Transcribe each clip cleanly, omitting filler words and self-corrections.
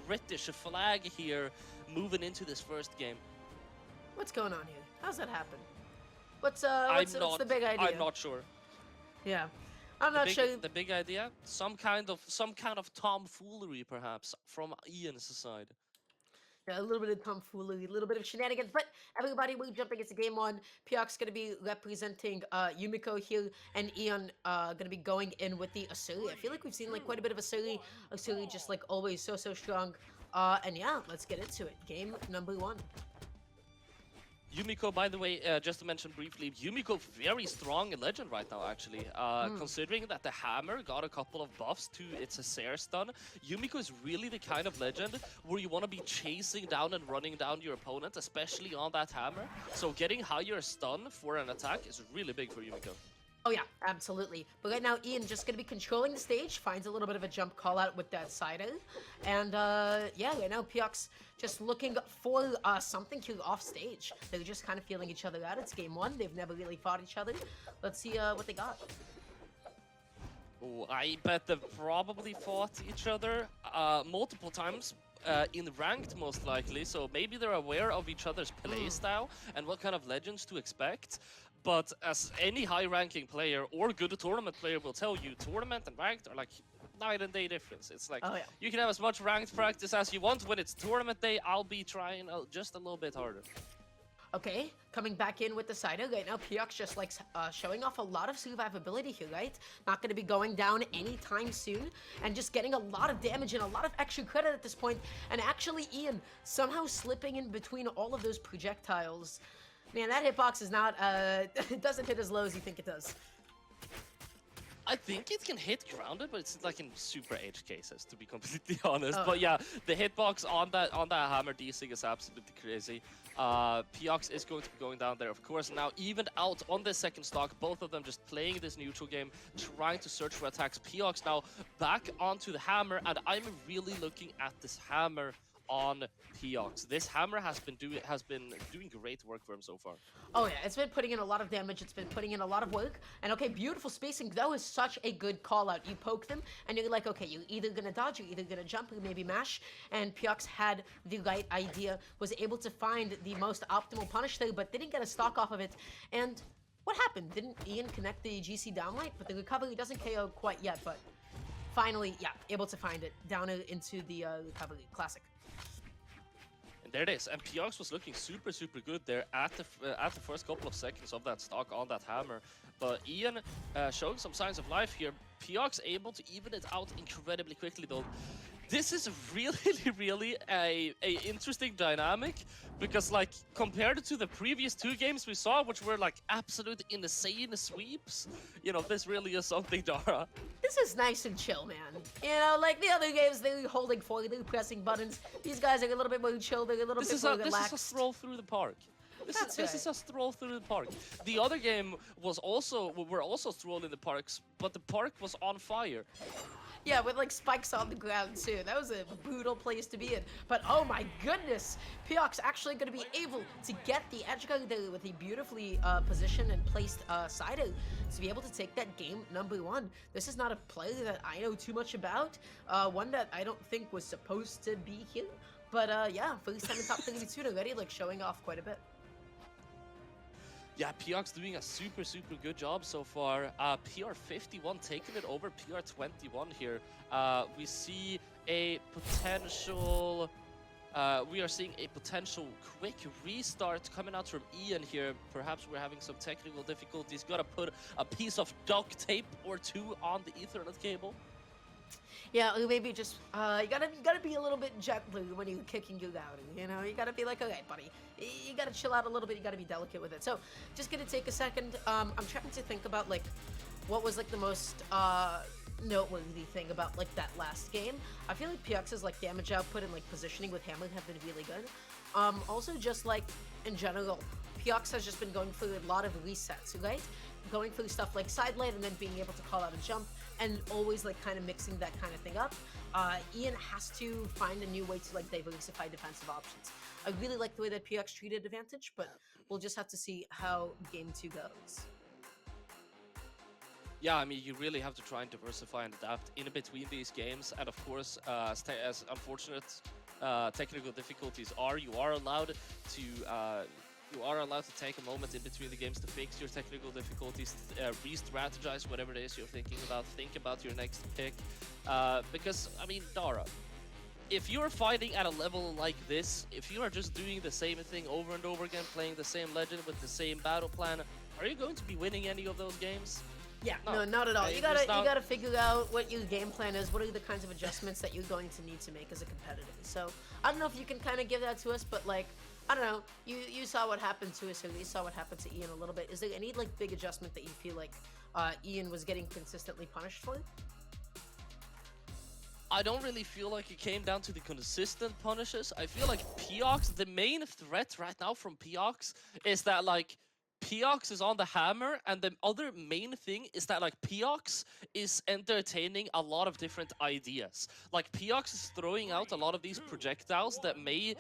British flag here moving into this first game. What's going on here? How's that happen? What's the big idea? I'm not sure. Yeah, I'm not sure. The big idea, some kind of tomfoolery perhaps from Ian's side. Yeah, a little bit of tomfoolery, a little bit of shenanigans, but everybody, we're jumping into game one. Pioxx going to be representing Yumiko here, and Ian going to be going in with the Asuri. I feel like we've seen like quite a bit of Asuri. Asuri just like always so strong. And yeah, let's get into it. Game number one. Yumiko, by the way, just to mention briefly, Yumiko very strong in Legend right now, actually. Considering that the hammer got a couple of buffs to its Acer stun, Yumiko is really the kind of Legend where you want to be chasing down and running down your opponent, especially on that hammer. So getting higher stun for an attack is really big for Yumiko. Oh yeah, absolutely. But right now, Ian just going to be controlling the stage, finds a little bit of a jump call out with that side A. And yeah, right now, Peoxx just looking for something here off stage. They're just kind of feeling each other out. It's game one. They've never really fought each other. Let's see what they got. Oh, I bet they've probably fought each other multiple times. In ranked, most likely, so maybe they're aware of each other's play style and what kind of legends to expect. But as any high-ranking player or good tournament player will tell you, tournament and ranked are like night and day difference. It's like you can have as much ranked practice as you want. When it's tournament day, I'll be trying just a little bit harder. Okay, coming back in with the Sido right now, Peoxx just likes showing off a lot of survivability here, right? Not going to be going down anytime soon, and just getting a lot of damage and a lot of extra credit at this point. And actually, Ian somehow slipping in between all of those projectiles. Man, that hitbox is not, it doesn't hit as low as you think it does. I think it can hit grounded, but it's like in super edge cases, to be completely honest. But yeah, the hitbox on that hammer desync is absolutely crazy. Peoxx is going to be going down there, of course. Now, even out on the second stock, both of them just playing this neutral game, trying to search for attacks. Peoxx now back onto the hammer, and I'm really looking at this hammer on Peoxx. This hammer has been doing great work for him so far. Oh yeah, it's been putting in a lot of damage, it's been putting in a lot of work, and okay, beautiful spacing. That was such a good call out. You poke them, and you're like, okay, you're either gonna dodge, you're either gonna jump, or maybe mash, and Peoxx had the right idea, was able to find the most optimal punish there, but didn't get a stock off of it, and what happened? Didn't Ian connect the GC downlight? But the recovery doesn't KO quite yet, but finally, yeah, able to find it down into the recovery. Classic. And there it is. And Piox was looking super good there at the first couple of seconds of that stock on that hammer. But Ian showing some signs of life here. Piox able to even it out incredibly quickly though. This is really a interesting dynamic, because like compared to the previous two games we saw, which were like absolute insane sweeps, you know, this really is something, Dara. This is nice and chill, man. You know, like the other games, they're holding forward, they're pressing buttons. These guys are a little bit more chill, they're a little bit more relaxed. This is a stroll through the park. This is a stroll through the park. The other game was also, we're also strolling the parks, but the park was on fire. Yeah, with like spikes on the ground too. That was a brutal place to be in. But oh my goodness, Peoxx actually going to be able to get the edge guard there with a beautifully positioned and placed side out to be able to take that game number one. This is not a player that I know too much about. One that I don't think was supposed to be here. But yeah, first time in top 32 already, like showing off quite a bit. Yeah, Peoxx doing a super good job so far. PR51 taking it over PR21 here. We see a potential... we are seeing a potential quick restart coming out from Ian here. Perhaps we're having some technical difficulties. Gotta put a piece of duct tape or two on the Ethernet cable. Yeah, or maybe just, you gotta be a little bit gentler when you're kicking you out, you know? You gotta be like, okay, buddy, you gotta chill out a little bit, you gotta be delicate with it. So, just gonna take a second, I'm trying to think about, like, what was, like, the most, noteworthy thing about, like, that last game. I feel like Peoxx's, like, damage output and, like, positioning with Hammer have been really good. Also, just, like, in general, Peoxx has just been going through a lot of resets, right? Going through stuff like side lane and then being able to call out a jump, and always like kind of mixing that kind of thing up. Ian has to find a new way to like diversify defensive options. I really like the way that Peoxx treated advantage, but we'll just have to see how game 2 goes. Yeah, I mean, you really have to try and diversify and adapt in between these games. And of course, as unfortunate technical difficulties are, you are allowed to take a moment in between the games to fix your technical difficulties, re-strategize whatever it is you're thinking about, think about your next pick. Because, I mean, Dara, if you're fighting at a level like this, if you are just doing the same thing over and over again, playing the same legend with the same battle plan, are you going to be winning any of those games? Yeah, No. no, not at all. Okay, You gotta figure out what your game plan is. What are the kinds of adjustments that you're going to need to make as a competitor? So I don't know if you can kind of give that to us, but like I don't know. You saw what happened to us, or you saw what happened to Ian a little bit. Is there any like big adjustment that you feel like Ian was getting consistently punished for? I don't really feel like it came down to the consistent punishes. I feel like Peoxx, the main threat right now from Peoxx is that like Peoxx is on the hammer, and the other main thing is that like Peoxx is entertaining a lot of different ideas. Like Peoxx is throwing out a lot of these projectiles that may,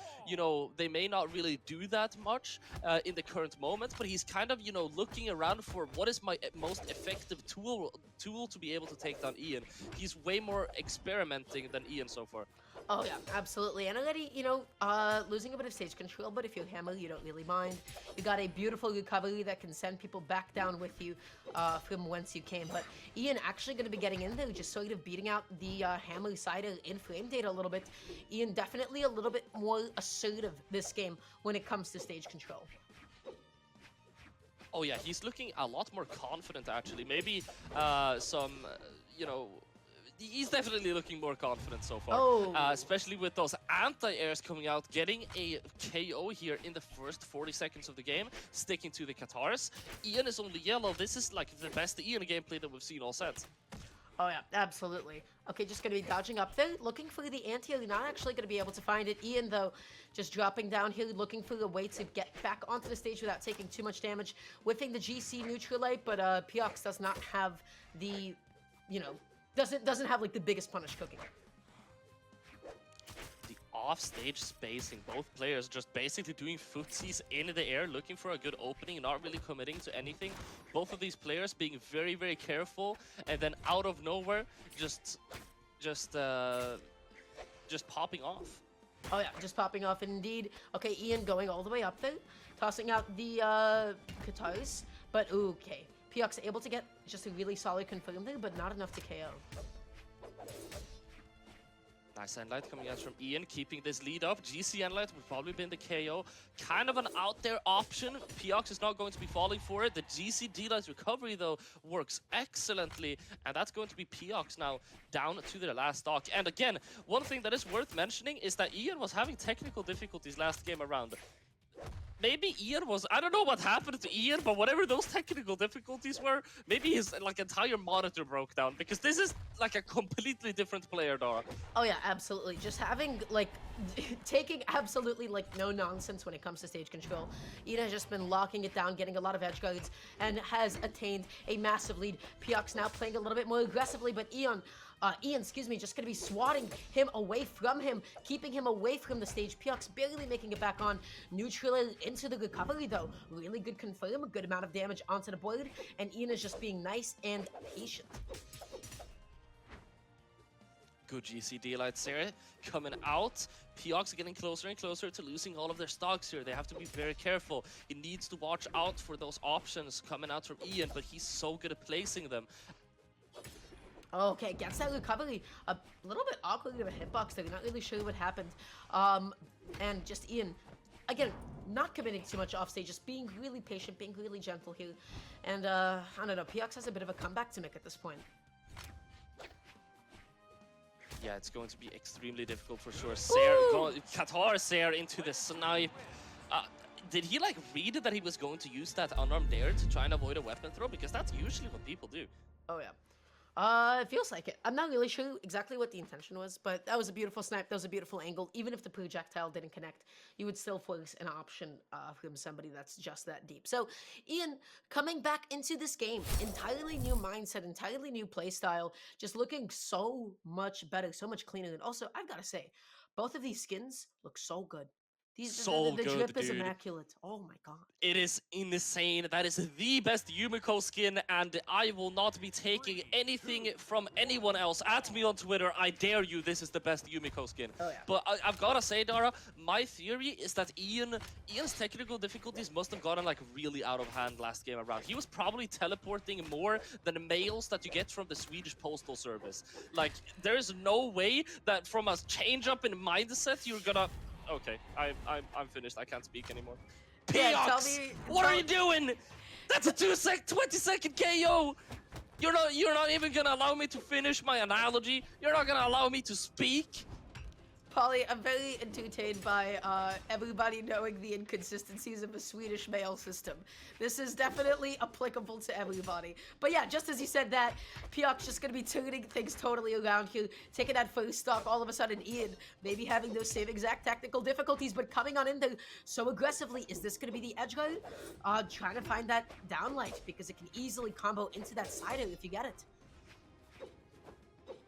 they may not really do that much in the current moment, but he's kind of, looking around for what is my most effective tool to be able to take down Ian. He's way more experimenting than Ian so far. Oh yeah, absolutely. And already, losing a bit of stage control, but if you're hammer, you don't really mind. You got a beautiful recovery that can send people back down with you from whence you came. But Ian actually going to be getting in there, just sort of beating out the hammer side in frame data a little bit. Ian definitely a little bit more assertive this game when it comes to stage control. Oh yeah, he's looking a lot more confident actually. Maybe he's definitely looking more confident so far. Oh. Especially with those anti-airs coming out, getting a KO here in the first 40 seconds of the game, sticking to the Katars. Ian is only yellow. This is like the best Ian gameplay that we've seen all set. Oh yeah, absolutely. Okay, just gonna be dodging up there, looking for the anti-air. Not actually gonna be able to find it. Ian, though, just dropping down here, looking for a way to get back onto the stage without taking too much damage. Whiffing the GC neutralite, but Piox does not have the, doesn't have like the biggest punish cooking. The off-stage spacing, both players just basically doing footsies in the air, looking for a good opening, not really committing to anything. Both of these players being very, very careful, and then out of nowhere, just popping off. Oh yeah, just popping off indeed. Okay, Ian going all the way up there, tossing out the Katars, but okay. Piox able to get just a really solid confirm there, but not enough to KO. Nice endlight coming out from Ian, keeping this lead up. GC endlight would probably been the KO. Kind of an out there option. Piox is not going to be falling for it. The GC D-light recovery, though, works excellently. And that's going to be Piox now down to their last stock. And again, one thing that is worth mentioning is that Ian was having technical difficulties last game around. Maybe Ian was, I don't know what happened to Ian, but whatever those technical difficulties were, maybe his like entire monitor broke down, because this is like a completely different player, Dara. Oh yeah, absolutely. Just having like, taking absolutely like no nonsense when it comes to stage control. Ian has just been locking it down, getting a lot of edge guards, and has attained a massive lead. Piox now playing a little bit more aggressively, but Ian, excuse me, just gonna be swatting him away from him, keeping him away from the stage. Piox barely making it back on. Neutral into the recovery though. Really good confirm, a good amount of damage onto the board, and Ian is just being nice and patient. Good GCD lights here coming out. Piox getting closer and closer to losing all of their stocks here. They have to be very careful. He needs to watch out for those options coming out from Ian, but he's so good at placing them. Okay, gets that recovery. A little bit awkward of a hitbox there. Not really sure what happened. And just Ian, again, not committing too much offstage, just being really patient, being really gentle here. And I don't know, Piox has a bit of a comeback to make at this point. Yeah, it's going to be extremely difficult for sure. Qatar Sair into the snipe. Did he like read that he was going to use that unarmed dare to try and avoid a weapon throw? Because that's usually what people do. Oh yeah. It feels like it. I'm not really sure exactly what the intention was, but that was a beautiful snipe. That was a beautiful angle. Even if the projectile didn't connect, you would still force an option from somebody that's just that deep. So, Ian, coming back into this game, entirely new mindset, entirely new play style, just looking so much better, so much cleaner. And also, I've got to say, both of these skins look so good. So the good, drip is dude. immaculate. Oh my god. It is insane. That is the best Yumiko skin, and I will not be taking anything from anyone else. At me on Twitter, I dare you, this is the best Yumiko skin. Oh yeah. But I've gotta say, Dara, my theory is that Ian's technical difficulties must have gotten like really out of hand last game around. He was probably teleporting more than the mails that you get from the Swedish Postal Service. Like, there's no way that from a change up in mindset, you're gonna... Okay, I'm finished. I can't speak anymore. Yeah, Peoxx, what are you doing? That's a 20-second KO. You're not even gonna allow me to finish my analogy. You're not gonna allow me to speak. Polly, I'm very entertained by everybody knowing the inconsistencies of the Swedish mail system. This is definitely applicable to everybody. But yeah, just as you said that, Pioxx just going to be turning things totally around here, taking that first stock, all of a sudden Ian maybe having those same exact technical difficulties, but coming on in there so aggressively. Is this going to be the edge guard? Trying to find that downlight, because it can easily combo into that side if you get it.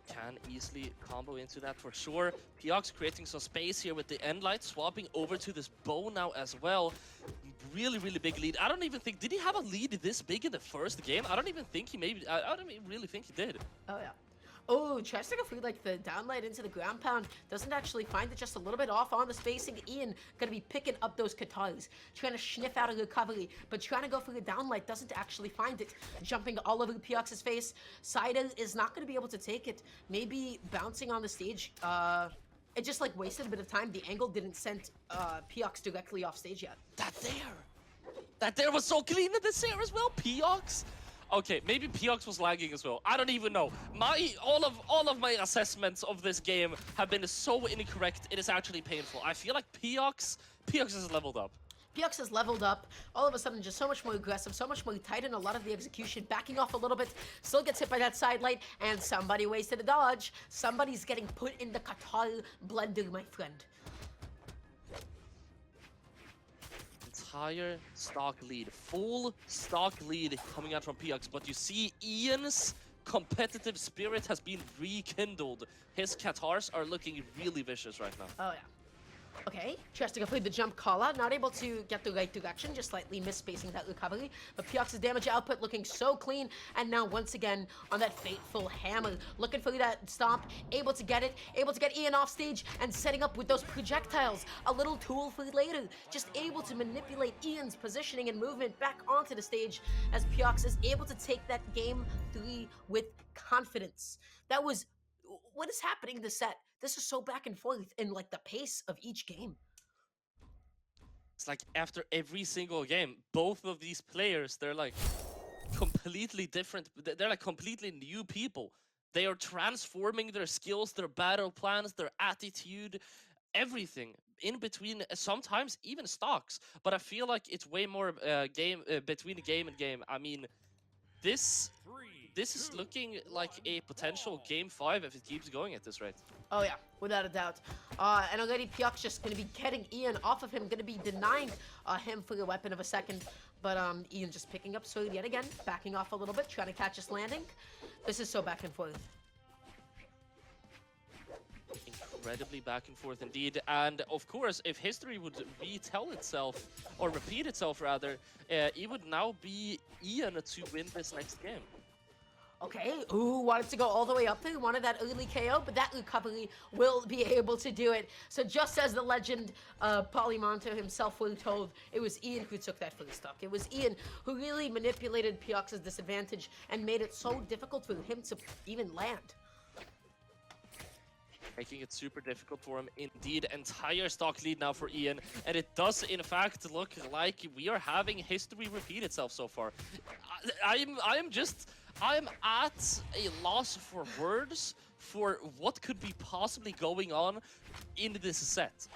Can easily combo into that for sure. Peoxx creating some space here with the end light, swapping over to this bow now as well. Really, really big lead. I don't even think, did he have a lead this big in the first game? I don't even think he maybe, I don't even really think he did. Oh yeah. Oh, tries to go through like the downlight into the ground pound. Doesn't actually find it, just a little bit off on the spacing. Ian gonna be picking up those katars, trying to sniff out a recovery, but trying to go for the downlight, doesn't actually find it. Jumping all over Peoxx's face. Cider is not gonna be able to take it. Maybe bouncing on the stage. It just like wasted a bit of time. The angle didn't send Peoxx directly off stage yet. That there was so clean in this air as well, Peoxx. Okay, maybe Peoxx was lagging as well. I don't even know. All of my assessments of this game have been so incorrect. It is actually painful. I feel like Peoxx has leveled up. Peoxx has leveled up, all of a sudden just so much more aggressive, so much more tight in a lot of the execution, backing off a little bit, still gets hit by that side light, and somebody wasted a dodge. Somebody's getting put in the Qatar blender, my friend. Entire stock lead, full stock lead coming out from Peoxx, but you see Ian's competitive spirit has been rekindled. His Qatars are looking really vicious right now. Oh yeah. Okay, tries to complete the jump call out, not able to get the right direction, just slightly misspacing that recovery. But Peoxx's damage output looking so clean, and now once again on that fateful hammer, looking for that stomp, able to get it, able to get Ian off stage, and setting up with those projectiles, a little tool for later, just able to manipulate Ian's positioning and movement back onto the stage as Peoxx is able to take that game 3 with confidence. That was, what is happening in the set? This is so back and forth in like the pace of each game. It's like after every single game, both of these players, they're like completely different. They're like completely new people. They are transforming their skills, their battle plans, their attitude, everything in between, sometimes even stocks. But I feel like it's way more between game and game. I mean, this is looking like a potential game 5 if it keeps going at this rate. Oh yeah, without a doubt. And already Peoxx just going to be getting Ian off of him, going to be denying him for the weapon of a second. But Ian just picking up sword yet again, backing off a little bit, trying to catch his landing. This is so back and forth. Incredibly back and forth indeed. And of course, if history would retell itself, or repeat itself rather, it would now be Ian to win this next game. Okay, ooh, wanted to go all the way up there, wanted that early KO, but that recovery will be able to do it. So just as the legend Polymonto himself were told, it was Ian who took that first stock. It was Ian who really manipulated Peoxx's disadvantage and made it so difficult for him to even land. Making it super difficult for him indeed. Entire stock lead now for Ian, and it does in fact look like we are having history repeat itself so far. I'm at a loss for words for what could be possibly going on in this set.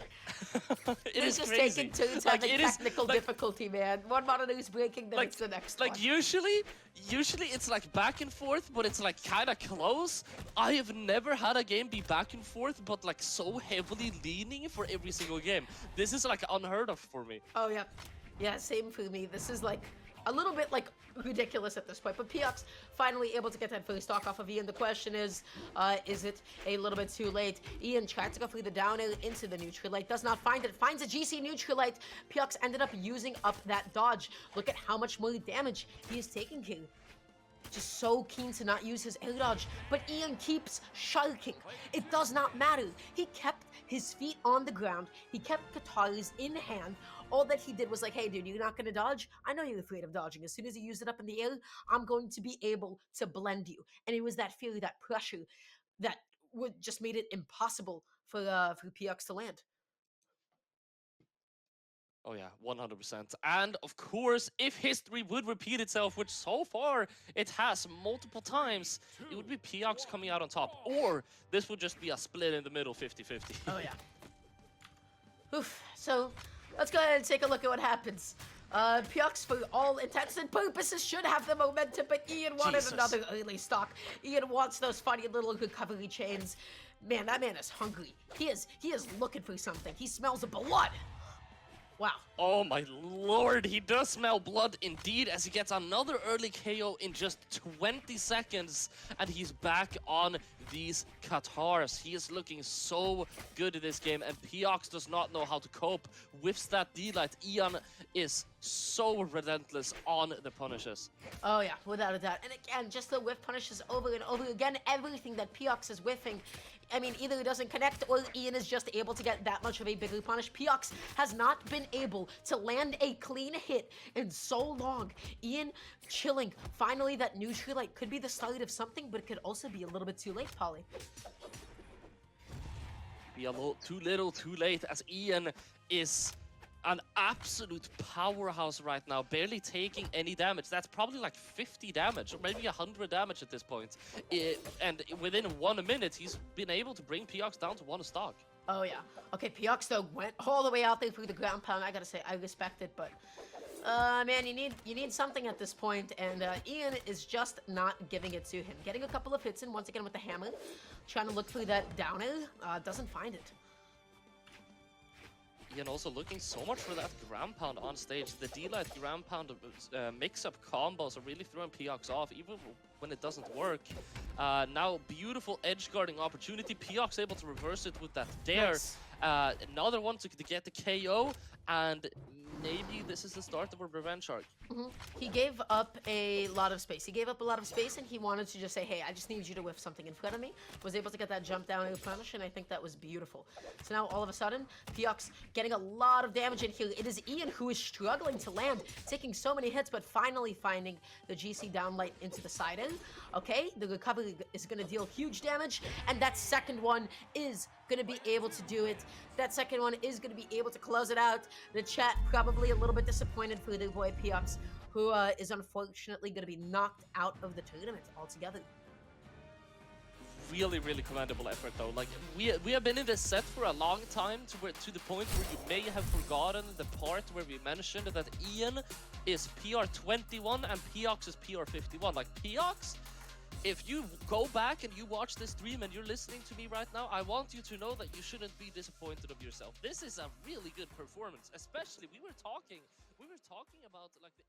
It is just crazy. Taking turns like, having technical difficulty, man. One monitor is breaking, then it's the next one. Like usually it's like back and forth, but it's like kind of close. I have never had a game be back and forth, but like so heavily leaning for every single game. This is like unheard of for me. Oh yeah, yeah, same for me. This is like a little bit like ridiculous at this point. But Peoxx finally able to get that first stock off of Ian. The question is it a little bit too late? Ian tried to go through the down air into the Neutralite, does not find it, finds a GC Neutralite. Peoxx ended up using up that dodge. Look at how much more damage he is taking here. Just so keen to not use his air dodge, but Ian keeps sharking. It does not matter. He kept his feet on the ground. He kept Katara's in hand. All that he did was like, hey, dude, you're not going to dodge? I know you're afraid of dodging. As soon as you use it up in the air, I'm going to be able to blend you. And it was that fear, that pressure, that would just made it impossible for Peoxx to land. Oh yeah, 100%. And of course, if history would repeat itself, which so far it has multiple times, it would be Piox coming out on top. Or this would just be a split in the middle, 50-50. Oh yeah. Oof. So let's go ahead and take a look at what happens. Piox, for all intents and purposes, should have the momentum, but Ian wanted another early stock. Ian wants those funny little recovery chains. Man, that man is hungry. He is looking for something. He smells blood. Wow. Oh my lord, he does smell blood indeed, as he gets another early KO in just 20 seconds, and he's back on these Katars. He is looking so good in this game, and Piox does not know how to cope with that D-Light. Ian is so relentless on the punishes. Oh yeah, without a doubt. And again, just the whiff punishes over and over again. Everything that Piox is whiffing, I mean, either it doesn't connect or Ian is just able to get that much of a bigger punish. Piox has not been able to land a clean hit in so long. Ian chilling. Finally, that Neutralite could be the start of something, but it could also be a little bit too late, Polly. Be a little too late, as Ian is an absolute powerhouse right now, barely taking any damage. That's probably like 50 damage, or maybe 100 damage at this point. And within 1 minute, he's been able to bring Piox down to 1 stock. Oh yeah. Okay, Peoxx though went all the way out there through the ground pound. I gotta say, I respect it, but man, you need something at this point, and Ian is just not giving it to him. Getting a couple of hits in once again with the hammer, trying to look through that down air, doesn't find it. Ian also looking so much for that ground pound on stage. The D-Light ground pound mix-up combos are really throwing Piox off, even when it doesn't work. Now, beautiful edge guarding opportunity. Piox able to reverse it with that dare. Nice. Another one to get the KO, and maybe this is the start of a revenge arc. He gave up a lot of space. He gave up a lot of space, and he wanted to just say, hey, I just need you to whiff something in front of me. Was able to get that jump down and punish, and I think that was beautiful. So now, all of a sudden, Peoxx getting a lot of damage in here. It is Ian who is struggling to land, taking so many hits, but finally finding the GC downlight into the side end. Okay, the recovery is going to deal huge damage, and that second one is going to be able to do it. That second one is going to be able to close it out. The chat probably a little bit disappointed for the boy Peoxx, who is unfortunately going to be knocked out of the tournament altogether. Really, really commendable effort though. Like we have been in this set for a long time, to the point where you may have forgotten the part where we mentioned that Ian is PR 21 and Peoxx is PR 51. Like Peoxx, if you go back and you watch this stream and you're listening to me right now, I want you to know that you shouldn't be disappointed of yourself. This is a really good performance, especially we were talking about like the